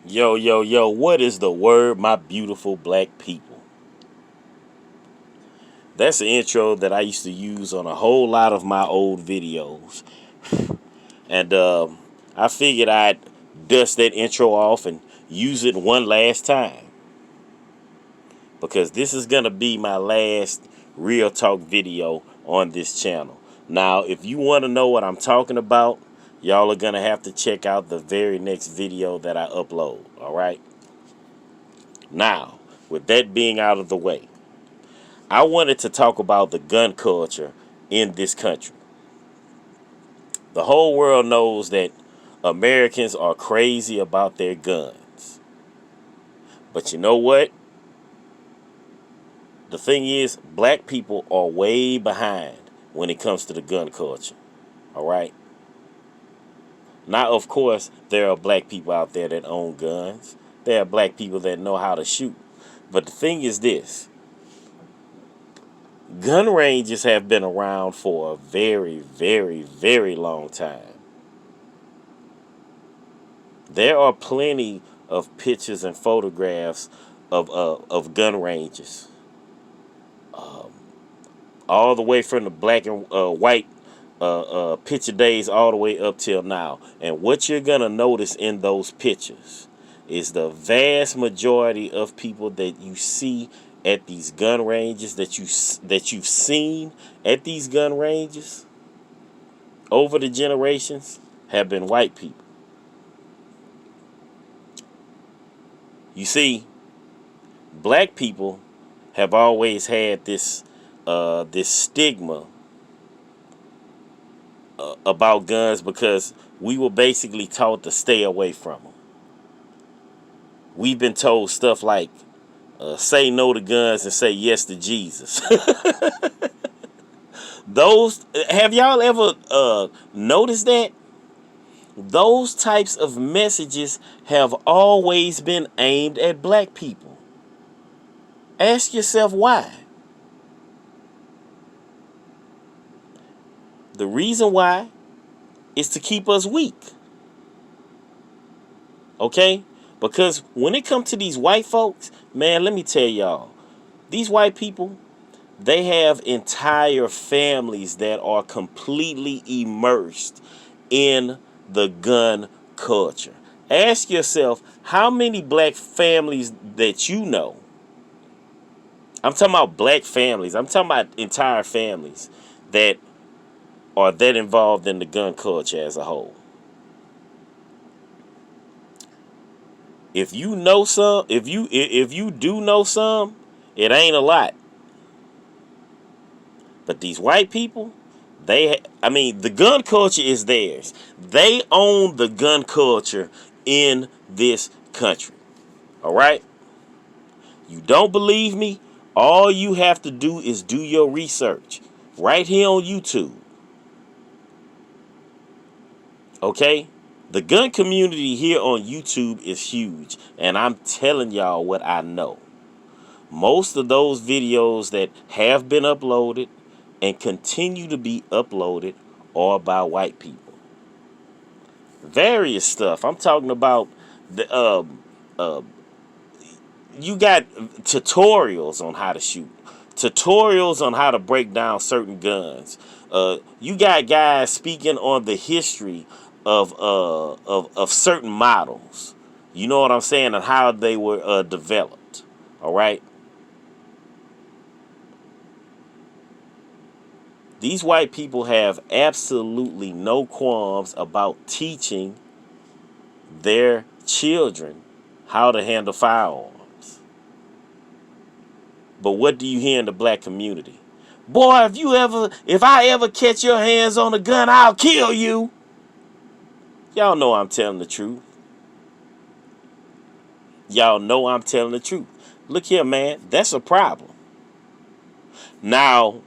Yo, yo, yo, what is the word, my beautiful black people? That's the intro that I used to use on a whole lot of my old videos. And I figured I'd dust that intro off and use it one last time. Because this is going to be my last real talk video on this channel. Now, if you want to know what I'm talking about, y'all are going to have to check out the very next video that I upload. All right? Now, with that being out of the way, I wanted to talk about the gun culture in this country. The whole world knows that Americans are crazy about their guns. But you know what? The thing is, black people are way behind when it comes to the gun culture. All right? Now, of course, there are black people out there that own guns. There are black people that know how to shoot. But the thing is this. Gun ranges have been around for a very, very, very long time. There are plenty of pictures and photographs of gun ranges, all the way from the black and white picture days all the way up till now. And what you're gonna notice in those pictures is the vast majority of people that you see at these gun ranges that you've seen at these gun ranges over the generations have been white people. You see, black people have always had this stigma about guns because we were basically taught to stay away from them. We've been told stuff like, say no to guns and say yes to Jesus. Those have y'all ever noticed that? Those types of messages have always been aimed at black people. Ask yourself why. The reason why is to keep us weak. Okay? Because when it comes to these white folks, man, let me tell y'all, these white people, they have entire families that are completely immersed in the gun culture. Ask yourself, how many black families that you know, I'm talking about black families, I'm talking about entire families that are that involved in the gun culture as a whole. If you know some, if you do know some, it ain't a lot. But these white people, the gun culture is theirs. They own the gun culture in this country. All right? You don't believe me? All you have to do is do your research right here on YouTube. Okay? The gun community here on YouTube is huge, and I'm telling y'all what I know. Most of those videos that have been uploaded and continue to be uploaded are by white people. Various stuff. I'm talking about the you got tutorials on how to shoot, tutorials on how to break down certain guns. You got guys speaking on the history of certain models. You know what I'm saying, and how they were developed. All right. These white people have absolutely no qualms about teaching their children how to handle firearms. But what do you hear in the black community? Boy, if I ever catch your hands on a gun, I'll kill you. Y'all know I'm telling the truth. Y'all know I'm telling the truth. Look here, man, that's a problem. Now,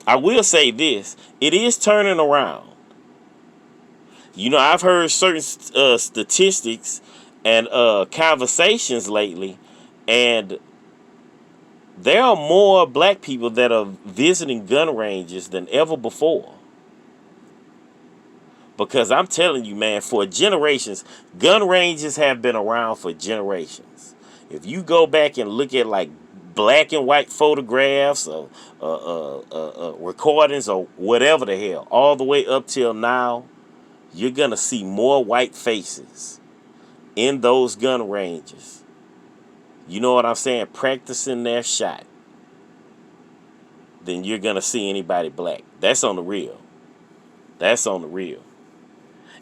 I will say this, it is turning around. You know, I've heard certain statistics and conversations lately, and there are more black people that are visiting gun ranges than ever before. Because I'm telling you, man, for generations, gun ranges have been around for generations. If you go back and look at like black and white photographs or recordings or whatever the hell, all the way up till now, you're going to see more white faces in those gun ranges. You know what I'm saying? Practicing their shot. Then you're going to see anybody black. That's on the real. That's on the real.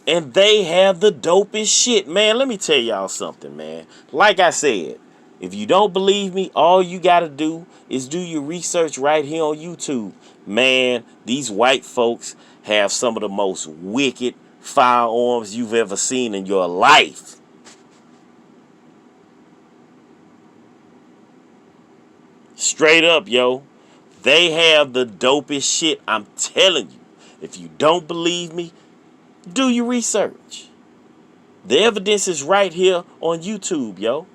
And they have the dopest shit, man. Let me tell y'all something, man. Like I said, if you don't believe me, all you got to do is do your research right here on YouTube. Man, these white folks have some of the most wicked firearms you've ever seen in your life. Straight up, yo. They have the dopest shit. I'm telling you. If you don't believe me, do your research. The evidence is right here on YouTube, yo.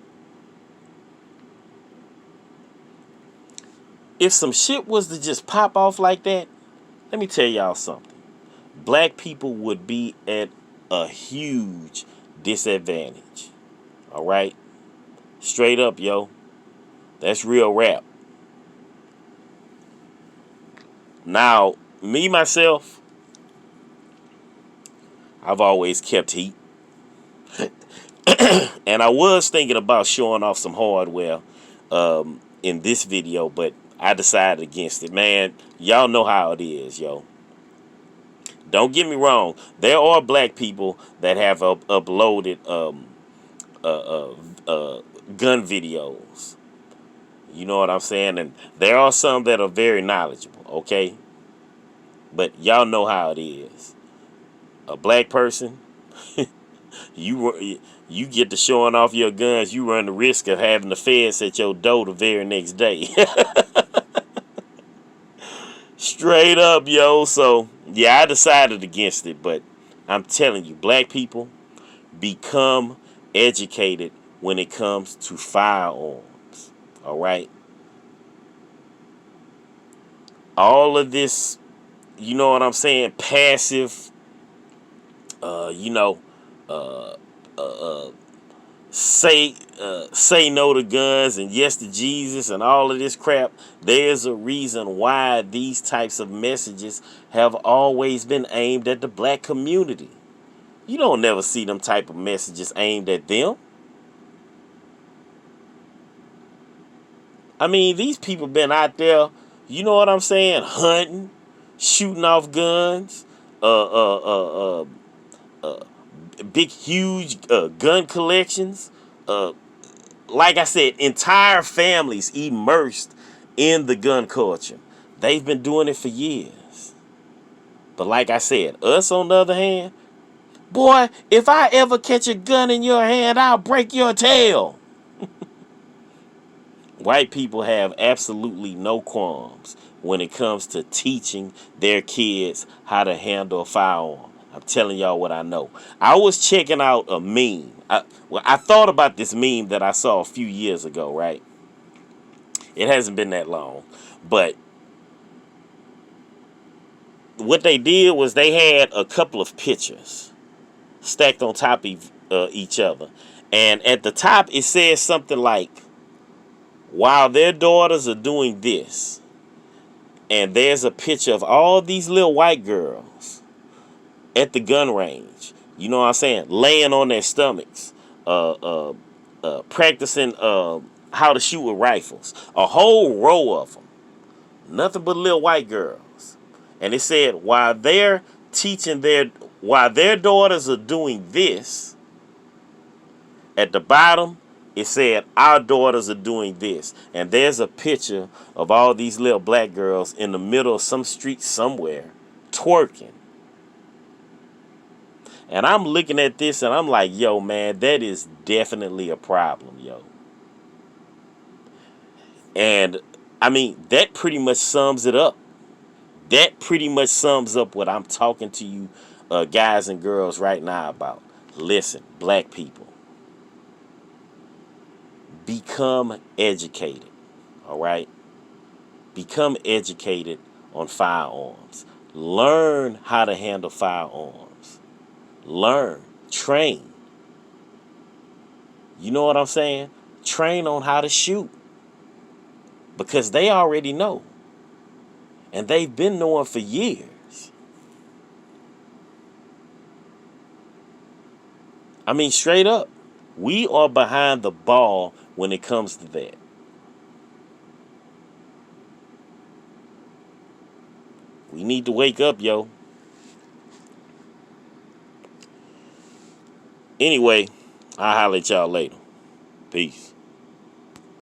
If some shit was to just pop off like that, let me tell y'all something. Black people would be at a huge disadvantage. All right? Straight up, yo. That's real rap. Now, me, myself, I've always kept heat. And I was thinking about showing off some hardware in this video, but I decided against it. Man, y'all know how it is, yo. Don't get me wrong. There are black people that have uploaded gun videos. You know what I'm saying? And there are some that are very knowledgeable, okay? But y'all know how it is. A black person, you get to showing off your guns, you run the risk of having the feds at your door the very next day. Straight up, yo. So, yeah, I decided against it. But I'm telling you, black people, become educated when it comes to firearms. All right? All of this, you know what I'm saying, passive, you know, say no to guns and yes to Jesus and all of this crap. There's a reason why these types of messages have always been aimed at the black community. You don't never see them type of messages aimed at them. I mean, these people been out there, you know what I'm saying, hunting, shooting off guns, big, huge gun collections. Like I said, entire families immersed in the gun culture. They've been doing it for years. But like I said, us on the other hand, boy, if I ever catch a gun in your hand, I'll break your tail. White people have absolutely no qualms when it comes to teaching their kids how to handle a firearm. I'm telling y'all what I know. I was checking out a meme. I thought about this meme that I saw a few years ago, right? It hasn't been that long. But what they did was they had a couple of pictures stacked on top of each other. And at the top, it says something like, while their daughters are doing this, and there's a picture of all these little white girls at the gun range, you know what I'm saying, laying on their stomachs, practicing how to shoot with rifles. A whole row of them. Nothing but little white girls. And it said, while their daughters are doing this, at the bottom, it said, our daughters are doing this. And there's a picture of all these little black girls in the middle of some street somewhere, twerking. And I'm looking at this and I'm like, yo, man, that is definitely a problem, yo. And, I mean, that pretty much sums it up. That pretty much sums up what I'm talking to you guys and girls right now about. Listen, black people. Become educated, all right? Become educated on firearms. Learn how to handle firearms. learn, train. You know what I'm saying? Train on how to shoot. Because they already know. And they've been knowing for years. I mean, straight up. We are behind the ball when it comes to that. We need to wake up, yo. Anyway, I'll holler at y'all later. Peace.